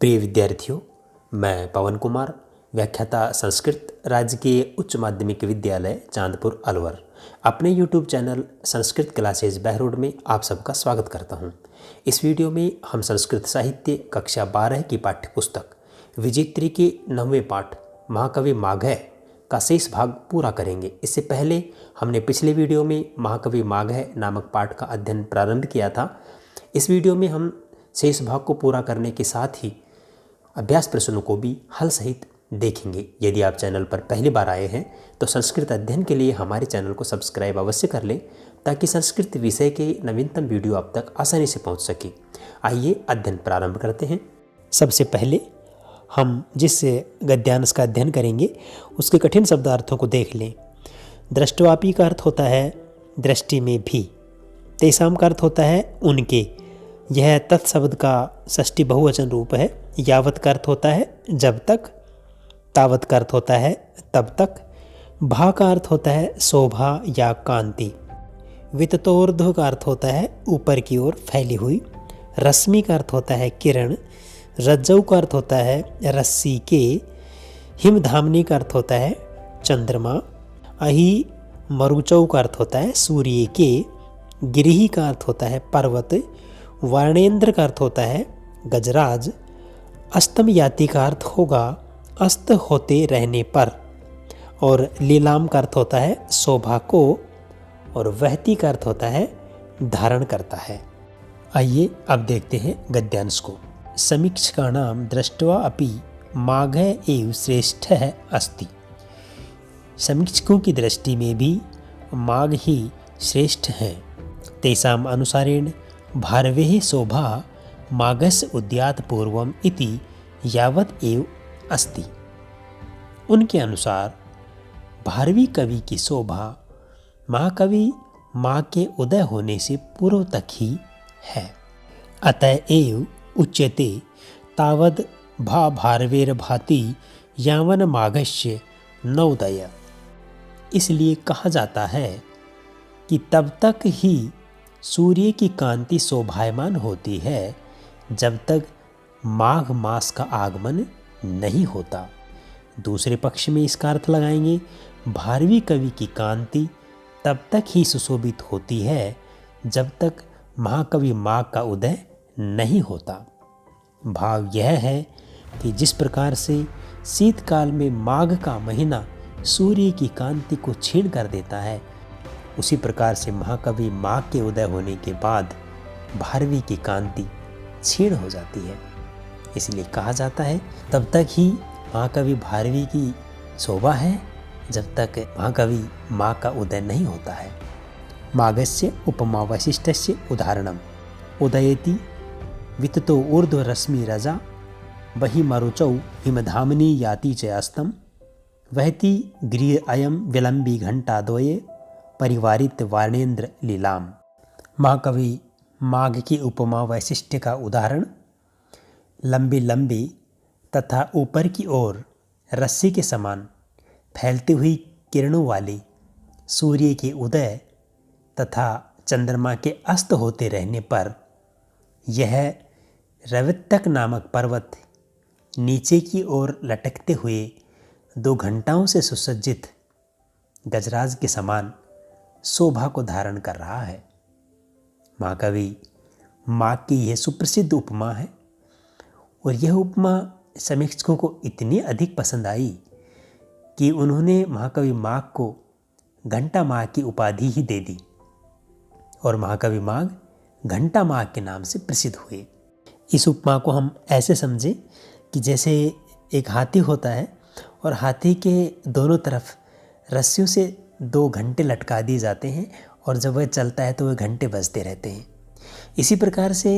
प्रिय विद्यार्थियों, मैं पवन कुमार, व्याख्याता संस्कृत, राजकीय उच्च माध्यमिक विद्यालय चांदपुर अलवर, अपने YouTube channel Sanskrit classes Behror में आप सबका स्वागत करता हूं। इस वीडियो में हम संस्कृत साहित्य कक्षा 12 की पाठ्य पुस्तक विजेत्री के 9वें पाठ महाकवि मागह का शेष भाग पूरा करेंगे। इससे पहले हमने पिछले वीडियो में महाकवि मागह नामक पाठ का अध्ययन प्रारंभ किया था। इस वीडियो में हम शेष भाग को पूरा करने के साथ ही अभ्यास प्रश्नों को भी हल सहित देखेंगे। यदि आप चैनल पर पहली बार आए हैं तो संस्कृत अध्ययन के लिए हमारे चैनल को सब्सक्राइब अवश्य कर लें ताकि संस्कृत विषय के नवीनतम वीडियो आप तक आसानी से पहुंच सके। आइए अध्ययन प्रारंभ करते हैं। सबसे पहले हम जिस गद्यांश का अध्ययन करेंगे उसके कठिन शब्दार्थों को देख लें। दृष्टवापी का अर्थ होता है दृष्टि में भी, तेसाम का अर्थ होता है उनके, यह तत्शब्द का षष्ठी बहुवचन रूप है। यावत का अर्थ होता है जब तक, तावत का अर्थ होता है तब तक, भा का अर्थ होता है शोभा या कांति, विततोर्ध्व का अर्थ होता है ऊपर की ओर फैली हुई, रश्मि का अर्थ होता है किरण, रज्जौ का अर्थ होता है रस्सी के, हिमधामनी का अर्थ होता है चंद्रमा, अहि मरुचौ का अर्थ होता है सूर्य के, गिरिही का अर्थ होता है पर्वत, वर्णेंद्र का अर्थ होता है गजराज, अस्तम याति का अर्थ होगा अस्त होते रहने पर, और लीलाम का अर्थ होता है शोभा को, और वहती का अर्थ होता है धारण करता है। आइए अब देखते हैं गद्यांश को। समीक्षकाणां दृष्ट्वा अपि मागह एव श्रेष्ठः अस्ति। समीक्षकों की दृष्टि में भी माघ ही श्रेष्ठ है। तेषाम् अनुसारेण भारवेः शोभा माघस्य उद्यात पूर्वम इति यावत एव अस्ति। उनके अनुसार भारवी कवि की शोभा महाकवि माघ के उदय होने से पूर्व तक ही है। अतएव उच्यते तावद भा भारवेर भाति यावन माघस्य नवोदय। इसलिए कहा जाता है कि तब तक ही सूर्य की कांति शोभायमान होती है जब तक माघ मास का आगमन नहीं होता। दूसरे पक्ष में इसका अर्थ लगाएंगे, भारवी कवि की कांति तब तक ही सुशोभित होती है जब तक महाकवि माघ का उदय नहीं होता। भाव यह है कि जिस प्रकार से शीतकाल में माघ का महीना सूर्य की कांति को छीन कर देता है, उसी प्रकार से महाकवि माघ के उदय होने के बाद भारवी की कांति क्षीण हो जाती है। इसलिए कहा जाता है तब तक ही महाकवि भारवी की शोभा है जब तक महाकवि माघ का उदय नहीं होता है। माघस्य उपमा वैशिष्टस्य उदाहरणम उदयति विततो ऊर्ध्व रश्मि रजा वही मरुचौ हिमधामनी याति च अस्तम वहति गृह अयम विलंबी घंटा द्वये परिवारित वर्णेंद्र लीलाम। महाकवि माघ की उपमा वैशिष्ट्य का उदाहरण लंबी लंबी तथा ऊपर की ओर रस्सी के समान फैलती हुई किरणों वाली सूर्य के उदय तथा चंद्रमा के अस्त होते रहने पर यह रवित्तक नामक पर्वत नीचे की ओर लटकते हुए 2 घंटाओं से सुसज्जित गजराज के समान शोभा को धारण कर रहा है। महाकवि माघ की यह सुप्रसिद्ध उपमा है और यह उपमा समीक्षकों को इतनी अधिक पसंद आई कि उन्होंने महाकवि माघ को घंटा माघ की उपाधि ही दे दी और महाकवि माघ घंटा माघ के नाम से प्रसिद्ध हुए। इस उपमा को हम ऐसे समझें कि जैसे एक हाथी होता है और हाथी के दोनों तरफ रस्सियों से 2 घंटे लटका दिए जाते हैं और जब वह चलता है तो वह घंटे बजते रहते हैं। इसी प्रकार से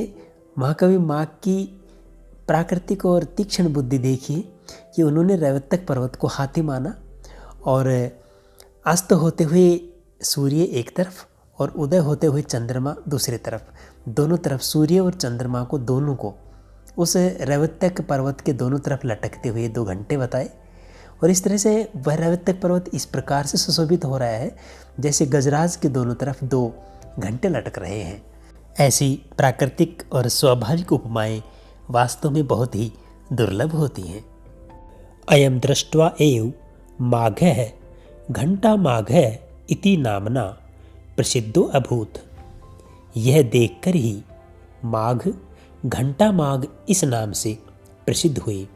महाकवि माघ की प्राकृतिक और तीक्ष्ण बुद्धि देखिए कि उन्होंने रवित्तक पर्वत को हाथी माना और अस्त होते हुए सूर्य एक तरफ और उदय होते हुए चंद्रमा दूसरी तरफ, दोनों तरफ सूर्य और चंद्रमा को दोनों को उस रवित्तक पर्वत के दोनों तरफ लटकते हुए 2 घंटे बताए। और इस तरह से वह रवित्तक पर्वत इस प्रकार से सुशोभित हो रहा है जैसे गजराज के दोनों तरफ 2 घंटे लटक रहे हैं। ऐसी प्राकृतिक और स्वाभाविक उपमाएं वास्तव में बहुत ही दुर्लभ होती हैं। अयम दृष्ट्वा एव माघः घंटा माघः इति नामना प्रसिद्धो अभूत। यह देखकर ही माघ घंटा माघ इस नाम से प्रसिद्ध हुए।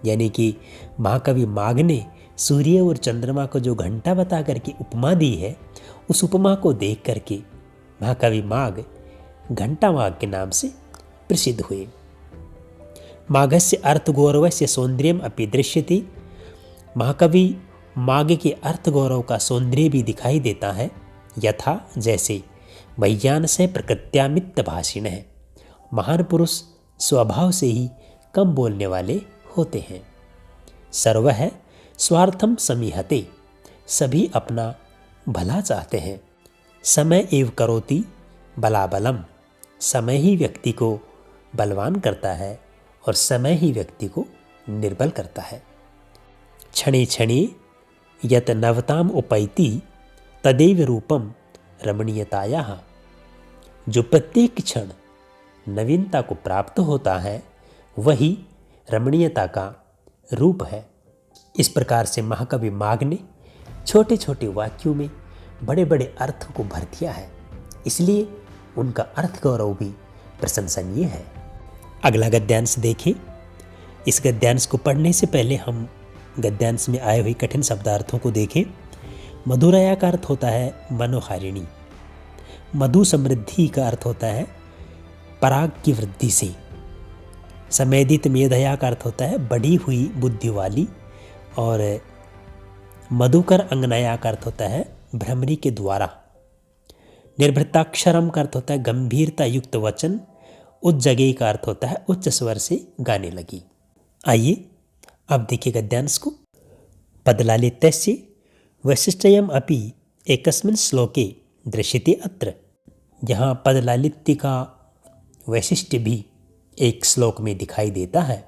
यानी कि महाकवि माघ ने सूर्य और चंद्रमा को जो घंटा बता करके उपमा दी है, उस उपमा को देख करके महाकवि माघ घंटा माघ के नाम से प्रसिद्ध हुए। माघस्य अर्थ गौरवस्य सौंदर्यम अपि दृश्यते। महाकवि माघ के अर्थ गौरव का सौंदर्य भी दिखाई देता है। यथा जैसे वैयान से प्रकृत्यामित भाषिण है। महान पुरुष स्वभाव से ही कम बोलने वाले होते हैं। सर्व है स्वार्थम समीहते, सभी अपना भला चाहते हैं। समय एव करोति बलाबलम, समय ही व्यक्ति को बलवान करता है और समय ही व्यक्ति को निर्बल करता है। क्षणे क्षणे यत नवताम उपैति तदेव रूपम रमणीयतायाः, जो प्रत्येक क्षण नवीनता को प्राप्त होता है वही रमणीयता का रूप है। इस प्रकार से महाकवि माघ ने छोटे छोटे वाक्यों में बड़े बड़े अर्थ को भर दिया है, इसलिए उनका अर्थ गौरव भी प्रशंसनीय है। अगला गद्यांश देखें। इस गद्यांश को पढ़ने से पहले हम गद्यांश में आए हुए कठिन शब्दार्थों को देखें। मधुरया का अर्थ होता है मनोहारिणी। मधु समृद्धि का अर्थ होता है पराग की वृद्धि से। समेधित मेधया का अर्थ होता है बढ़ी हुई बुद्धि वाली। और मधुकर अंगनया का अर्थ होता है भ्रमरी के द्वारा। निर्भृताक्षरम का अर्थ होता है गंभीरता युक्त वचन। उज्जगे का अर्थ होता है उच्च स्वर से गाने लगी। आइए अब देखिए गद्यांश को। पदलालित्यस्य वैशिष्ट्यम अपि एकस्मिन् श्लोके दृश्यते अत्र। यहाँ पदलालित्य का वैशिष्ट्य भी एक श्लोक में दिखाई देता है।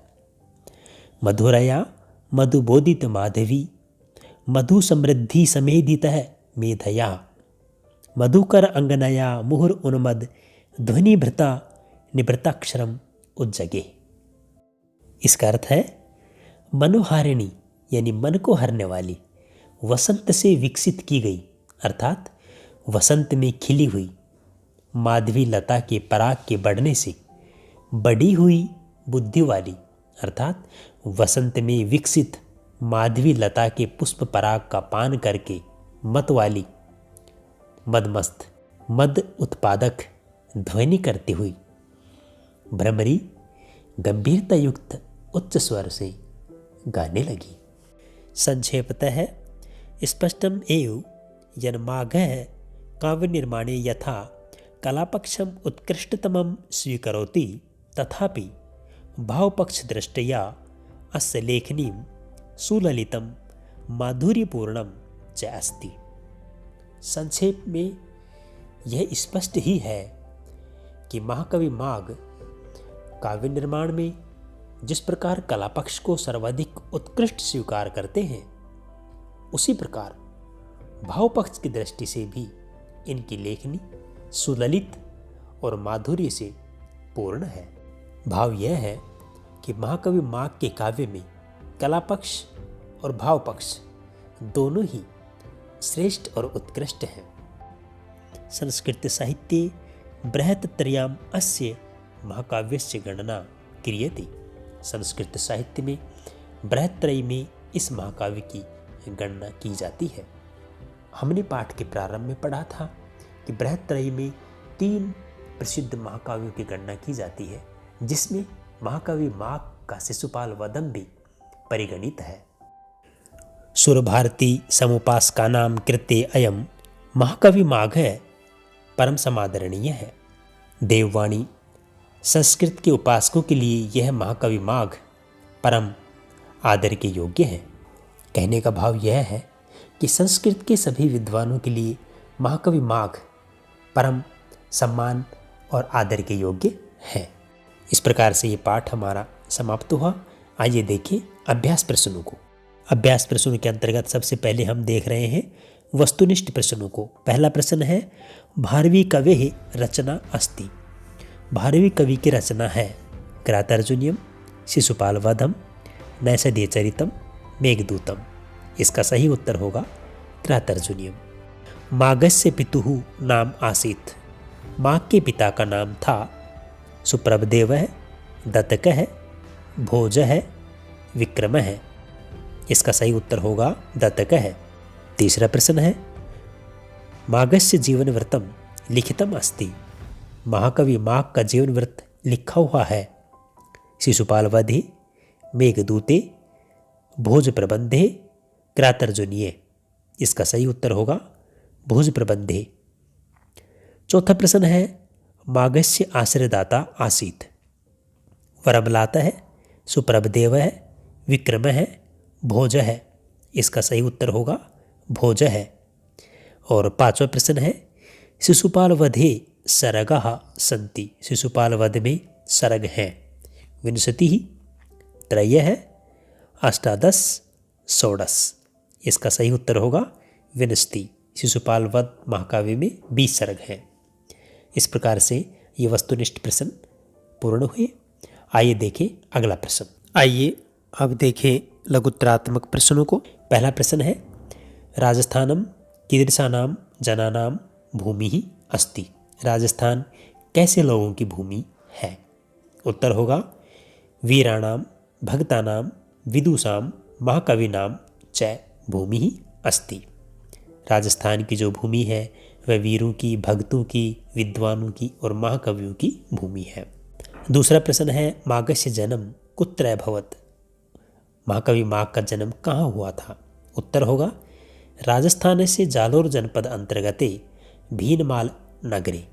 मधुरया मधुबोधित माधवी मधु समृद्धि समेधितः मेधया मधुकर अंगनया मुहुर उन्मद ध्वनि भृता निभृताक्षरम उज्जगे। इसका अर्थ है मनोहारिणी यानी मन को हरने वाली, वसंत से विकसित की गई अर्थात वसंत में खिली हुई माधवी लता के पराग के बढ़ने से बढ़ी हुई बुद्धि वाली अर्थात वसंत में विकसित माधवी लता के पुष्प पराग का पान करके मत वाली मदमस्त मद उत्पादक ध्वनि करती हुई भ्रमरी गंभीरता युक्त उच्च स्वर से गाने लगी। संक्षेपतः स्पष्टम एव यन्माघः काव्य निर्माणे यथा कलापक्षम उत्कृष्टतमं स्वीकरोति तथापि भावपक्ष दृष्टया अस्य लेखनीं सुललितं माधुर्यपूर्णं च अस्ति। संक्षेप में यह स्पष्ट ही है कि महाकवि माघ काव्य निर्माण में जिस प्रकार कलापक्ष को सर्वाधिक उत्कृष्ट स्वीकार करते हैं, उसी प्रकार भावपक्ष की दृष्टि से भी इनकी लेखनी सुललित और माधुर्य से पूर्ण है। भाव यह है कि महाकवि माघ के काव्य में कलापक्ष और भावपक्ष दोनों ही श्रेष्ठ और उत्कृष्ट हैं। संस्कृत साहित्ये बृहत्त्रयाम् अस्य महाकाव्यस्य गणना क्रियते। संस्कृत साहित्य में बृहत्त्रयी में इस महाकाव्य की गणना की जाती है। हमने पाठ के प्रारंभ में पढ़ा था कि बृहत्त्रयी में 3 प्रसिद्ध महाकाव्यों की गणना की जाती है, जिसमें महाकवि माघ का शिशुपाल वदन भी परिगणित है। सुरभारती समुपासकानां कृते अयम महाकवि माघ परम समादरणीय है। देववाणी संस्कृत के उपासकों के लिए यह महाकवि माघ परम आदर के योग्य है। कहने का भाव यह है कि संस्कृत के सभी विद्वानों के लिए महाकवि माघ परम सम्मान और आदर के योग्य है। इस प्रकार से ये पाठ हमारा समाप्त हुआ। आइए देखें अभ्यास प्रश्नों को। अभ्यास प्रश्नों के अंतर्गत सबसे पहले हम देख रहे हैं वस्तुनिष्ठ प्रश्नों को। पहला प्रश्न है भारवी कवेः रचना अस्ति। भारवी कवि की रचना है। कृतार्जुनीयम, शिशुपाल वधम, नैषधीय चरितम, मेघदूतम। इसका सही उत्तर होगा त्रातर्जुनीयम। मागस्य पितुः नाम आसीत्। माघ के पिता का नाम था सुप्रभदेव है, दत्तक है, भोज है, विक्रम है। इसका सही उत्तर होगा दत्तक है। तीसरा प्रश्न है, माघस्य जीवन व्रतम लिखितम अस्ति। महाकवि माघ का जीवन व्रत लिखा हुआ है। शिशुपाल वधे, मेघदूते, भोज प्रबंधे, त्रातर्जुनीये। इसका सही उत्तर होगा भोज प्रबंधे। चौथा प्रश्न है, माघस्य आश्रयदाता आसीत्। वरमलात है, सुप्रभदेव है, विक्रम है, भोज है। इसका सही उत्तर होगा भोज है। और पांचवा प्रश्न है, शिशुपाल वधे सरगः सन्ति। शिशुपाल वध में सरग हैं। विंशतिः, त्रयः, अष्टादश, षोडश। इसका सही उत्तर होगा विंशति। शिशुपाल वध महाकाव्य में 20 सर्ग हैं। इस प्रकार से ये वस्तुनिष्ठ प्रश्न पूर्ण हुए। आइए देखें अगला प्रश्न। आइए अब देखें लघुत्तरात्मक प्रश्नों को। पहला प्रश्न है, राजस्थानम कीदृशानाम जनानाम भूमि अस्ति। राजस्थान कैसे लोगों की भूमि है? उत्तर होगा वीराणाम, भक्तानाम, विदुषाम, महाकविनाम च भूमि अस्ति। राजस्थान की जो भूमि है वह वीरों की, भक्तों की, विद्वानों की और महाकवियों की भूमि है। दूसरा प्रश्न है, माघस्य जन्म कुत्र अभवत्। महाकवि माघ का जन्म कहाँ हुआ था? उत्तर होगा राजस्थान से जालोर जनपद अंतर्गते भीनमाल नगरे।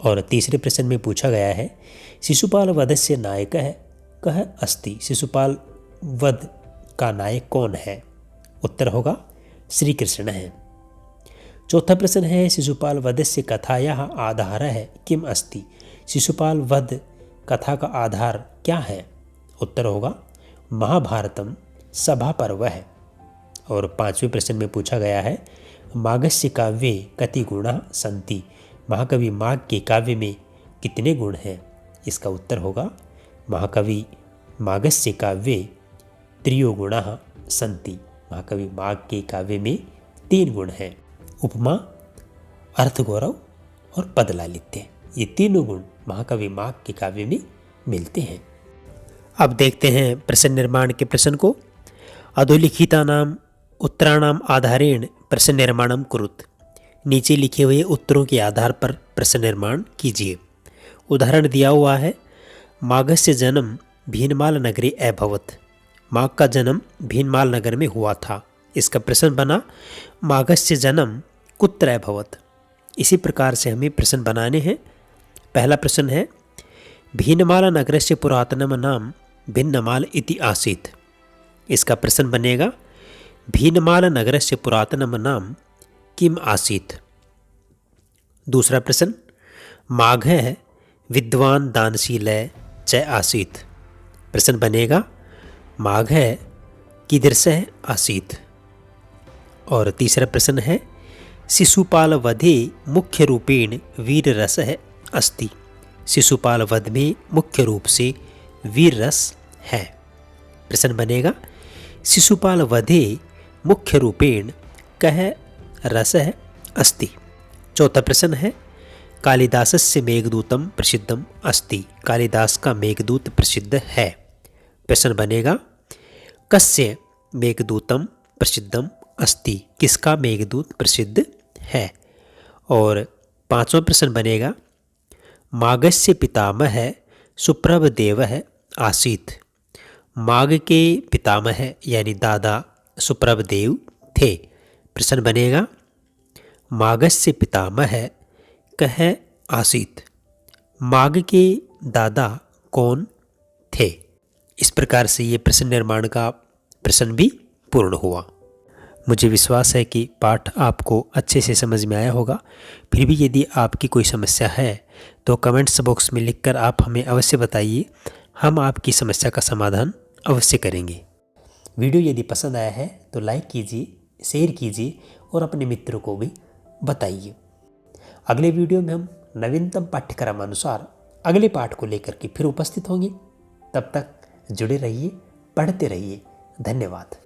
और तीसरे प्रश्न में पूछा गया है, शिशुपाल वधस्य नायकः कः अस्ति। शिशुपाल वध का नायक कौन है? उत्तर होगा श्री कृष्ण है। चौथा प्रश्न है, शिशुपाल वधस्य कथायाः आधारः किम अस्ति। शिशुपाल वध कथा का आधार क्या है? उत्तर होगा महाभारतम सभा पर्व है। और पांचवें प्रश्न में पूछा गया है, माघस्य काव्ये कति गुणाः सन्ति। महाकवि माघ के काव्य में कितने गुण हैं? इसका उत्तर होगा महाकवि माघस्य काव्ये त्रियो गुणाः सन्ति। महाकवि माघ के काव्य में 3 गुण हैं, उपमा, अर्थगौरव और पदलालित्य। ये तीनों गुण महाकवि माघ के काव्य में मिलते हैं। अब देखते हैं प्रश्न निर्माण के प्रश्न को। अधोलिखितानाम उत्तराणाम आधारेण प्रश्न निर्माणम कुरुत। नीचे लिखे हुए उत्तरों के आधार पर प्रश्न निर्माण कीजिए। उदाहरण दिया हुआ है, माघस्य जन्म भीनमाल नगरे अभवत्। माघ का जन्म भीनमाल नगर में हुआ था। इसका प्रश्न बना माघस्य जन्म कुत्र अभवत्। इसी प्रकार से हमें प्रश्न बनाने हैं। पहला प्रश्न है, भीनमाल नगरस्य पुरातनम नाम भिन्नमाल इति आसीत्। इसका प्रश्न बनेगा भीनमाल नगरस्य पुरातनम नाम किम आसीत्। दूसरा प्रश्न, माघः विद्वान दानशीलः च आसीत्। प्रश्न बनेगा माघः कीदृशः आसीत्। और तीसरा प्रश्न है, शिशुपाल वधे मुख्य रूपेण वीर रसः अस्ति। शिशुपाल वध में मुख्य रूप से वीर रस है। प्रश्न बनेगा शिशुपाल वधे मुख्य रूपेण कः रसः अस्ति। चौथा प्रश्न है, कालिदासस्य मेघदूतम प्रसिद्धम अस्ति। कालिदास का मेघदूत प्रसिद्ध है। प्रश्न बनेगा कस्य मेघदूतम प्रसिद्धम अस्ति। किसका मेघदूत प्रसिद्ध है। और पांचवा प्रश्न बनेगा, माघस्य पितामह सुप्रभदेवः आसीत्। माघ के पितामह यानी दादा सुप्रभदेव थे। प्रश्न बनेगा माघस्य पितामह कः आसीत्। माघ के दादा कौन थे। इस प्रकार से ये प्रश्न निर्माण का प्रश्न भी पूर्ण हुआ। मुझे विश्वास है कि पाठ आपको अच्छे से समझ में आया होगा। फिर भी यदि आपकी कोई समस्या है तो कमेंट्स बॉक्स में लिखकर आप हमें अवश्य बताइए। हम आपकी समस्या का समाधान अवश्य करेंगे। वीडियो यदि पसंद आया है तो लाइक कीजिए, शेयर कीजिए और अपने मित्रों को भी बताइए। अगले वीडियो में हम नवीनतम पाठ्यक्रम अनुसार अगले पाठ को लेकर के फिर उपस्थित होंगे। तब तक जुड़े रहिए, पढ़ते रहिए। धन्यवाद।